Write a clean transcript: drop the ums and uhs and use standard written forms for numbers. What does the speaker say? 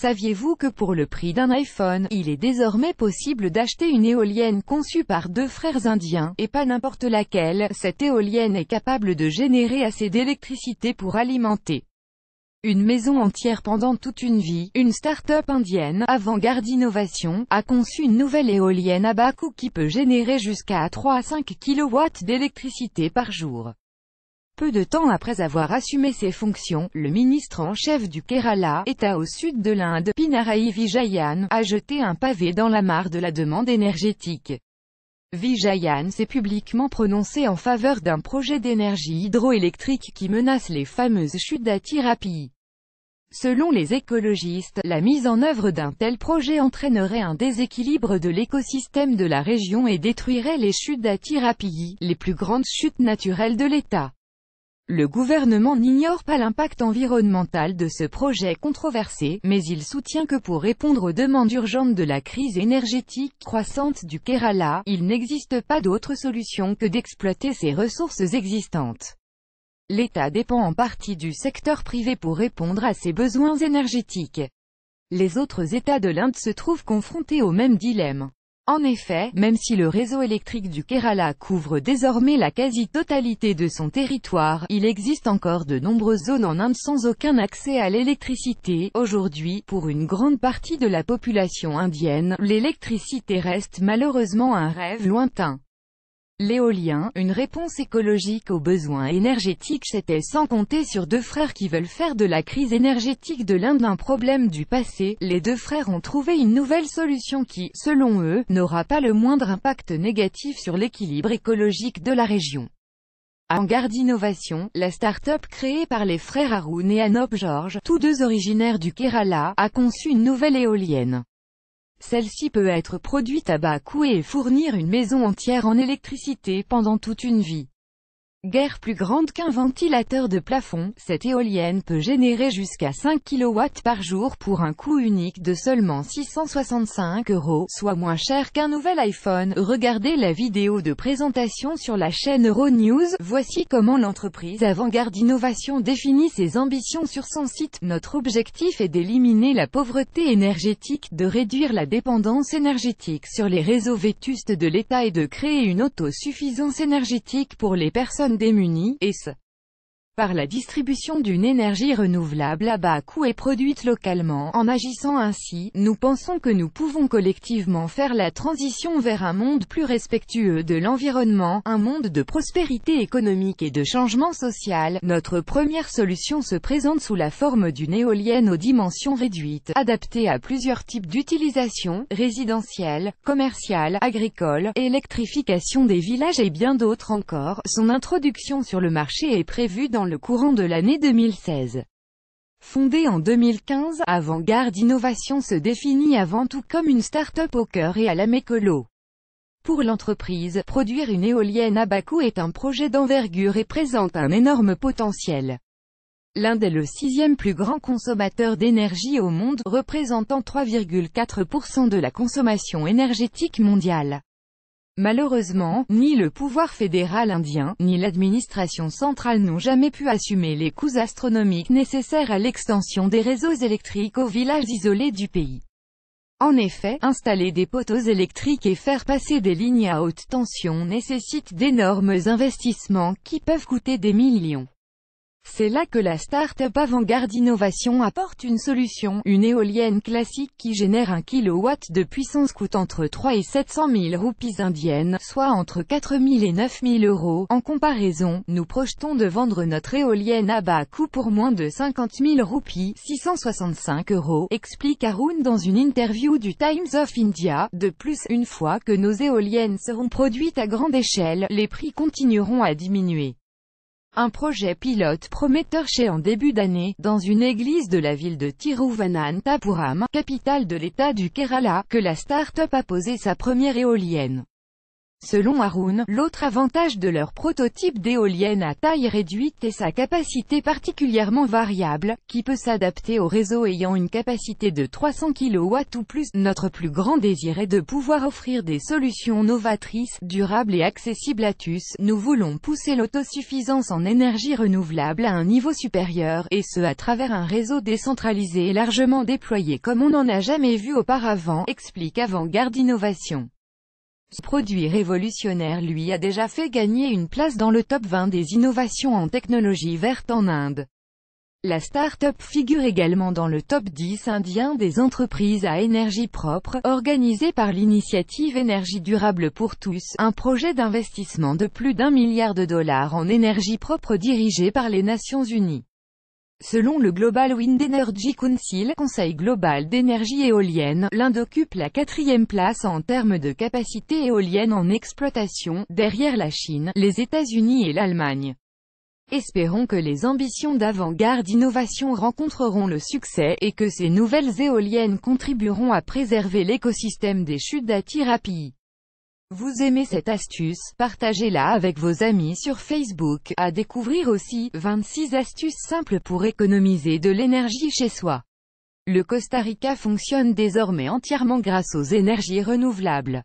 Saviez-vous que pour le prix d'un iPhone, il est désormais possible d'acheter une éolienne conçue par deux frères indiens, et pas n'importe laquelle? Cette éolienne est capable de générer assez d'électricité pour alimenter une maison entière pendant toute une vie. Une start-up indienne, Avant-Garde Innovation, a conçu une nouvelle éolienne à bas coût qui peut générer jusqu'à 3 à 5 kW d'électricité par jour. Peu de temps après avoir assumé ses fonctions, le ministre en chef du Kerala, État au sud de l'Inde, Pinarayi Vijayan, a jeté un pavé dans la mare de la demande énergétique. Vijayan s'est publiquement prononcé en faveur d'un projet d'énergie hydroélectrique qui menace les fameuses chutes d'Atirappi. Selon les écologistes, la mise en œuvre d'un tel projet entraînerait un déséquilibre de l'écosystème de la région et détruirait les chutes d'Atirappi, les plus grandes chutes naturelles de l'État. Le gouvernement n'ignore pas l'impact environnemental de ce projet controversé, mais il soutient que pour répondre aux demandes urgentes de la crise énergétique croissante du Kerala, il n'existe pas d'autre solution que d'exploiter ces ressources existantes. L'État dépend en partie du secteur privé pour répondre à ses besoins énergétiques. Les autres États de l'Inde se trouvent confrontés au même dilemme. En effet, même si le réseau électrique du Kerala couvre désormais la quasi-totalité de son territoire, il existe encore de nombreuses zones en Inde sans aucun accès à l'électricité. Aujourd'hui, pour une grande partie de la population indienne, l'électricité reste malheureusement un rêve lointain. L'éolien, une réponse écologique aux besoins énergétiques, c'était sans compter sur deux frères qui veulent faire de la crise énergétique de l'Inde un problème du passé. Les deux frères ont trouvé une nouvelle solution qui, selon eux, n'aura pas le moindre impact négatif sur l'équilibre écologique de la région. Avant-Garde Innovation, la start-up créée par les frères Arun et Anop George, tous deux originaires du Kerala, a conçu une nouvelle éolienne. Celle-ci peut être produite à bas coût et fournir une maison entière en électricité pendant toute une vie. Guère plus grande qu'un ventilateur de plafond, cette éolienne peut générer jusqu'à 5 kW par jour pour un coût unique de seulement 665 €, soit moins cher qu'un nouvel iPhone. Regardez la vidéo de présentation sur la chaîne Euronews. Voici comment l'entreprise Avant-Garde Innovation définit ses ambitions sur son site. Notre objectif est d'éliminer la pauvreté énergétique, de réduire la dépendance énergétique sur les réseaux vétustes de l'État et de créer une autosuffisance énergétique pour les personnes démunies, et ce, par la distribution d'une énergie renouvelable à bas coût et produite localement. En agissant ainsi, nous pensons que nous pouvons collectivement faire la transition vers un monde plus respectueux de l'environnement, un monde de prospérité économique et de changement social. Notre première solution se présente sous la forme d'une éolienne aux dimensions réduites, adaptée à plusieurs types d'utilisation, résidentielle, commerciale, agricole, électrification des villages et bien d'autres encore. Son introduction sur le marché est prévue dans le courant de l'année 2016. Fondée en 2015, Avant-Garde Innovation se définit avant tout comme une start-up au cœur et à l'âme écolo. Pour l'entreprise, produire une éolienne à bas coût est un projet d'envergure et présente un énorme potentiel. L'Inde est le 6e plus grand consommateur d'énergie au monde, représentant 3,4% de la consommation énergétique mondiale. Malheureusement, ni le pouvoir fédéral indien, ni l'administration centrale n'ont jamais pu assumer les coûts astronomiques nécessaires à l'extension des réseaux électriques aux villages isolés du pays. En effet, installer des poteaux électriques et faire passer des lignes à haute tension nécessite d'énormes investissements qui peuvent coûter des millions. C'est là que la start-up Avant-Garde Innovation apporte une solution. Une éolienne classique qui génère 1 kW de puissance coûte entre 3 et 700 000 roupies indiennes, soit entre 4 000 et 9 000 €. En comparaison, nous projetons de vendre notre éolienne à bas coût pour moins de 50 000 roupies, 665 €, explique Arun dans une interview du Times of India. De plus, une fois que nos éoliennes seront produites à grande échelle, les prix continueront à diminuer. Un projet pilote prometteur chez en début d'année, dans une église de la ville de Thiruvananthapuram, capitale de l'État du Kerala, que la start-up a posé sa première éolienne. Selon Haroun, l'autre avantage de leur prototype d'éolienne à taille réduite est sa capacité particulièrement variable, qui peut s'adapter au réseau ayant une capacité de 300 kW ou plus. Notre plus grand désir est de pouvoir offrir des solutions novatrices, durables et accessibles à tous. Nous voulons pousser l'autosuffisance en énergie renouvelable à un niveau supérieur, et ce à travers un réseau décentralisé et largement déployé comme on n'en a jamais vu auparavant, explique Avant-Garde Innovation. Ce produit révolutionnaire lui a déjà fait gagner une place dans le top 20 des innovations en technologie verte en Inde. La start-up figure également dans le top 10 indien des entreprises à énergie propre, organisé par l'initiative Énergie durable pour tous, un projet d'investissement de plus d'1 milliard de dollars en énergie propre dirigé par les Nations Unies. Selon le Global Wind Energy Council, Conseil global d'énergie éolienne, l'Inde occupe la 4e place en termes de capacité éolienne en exploitation, derrière la Chine, les États-Unis et l'Allemagne. Espérons que les ambitions d'Avant-Garde Innovation rencontreront le succès, et que ces nouvelles éoliennes contribueront à préserver l'écosystème des chutes d'Atirappi. Vous aimez cette astuce? Partagez-la avec vos amis sur Facebook. À découvrir aussi, 26 astuces simples pour économiser de l'énergie chez soi. Le Costa Rica fonctionne désormais entièrement grâce aux énergies renouvelables.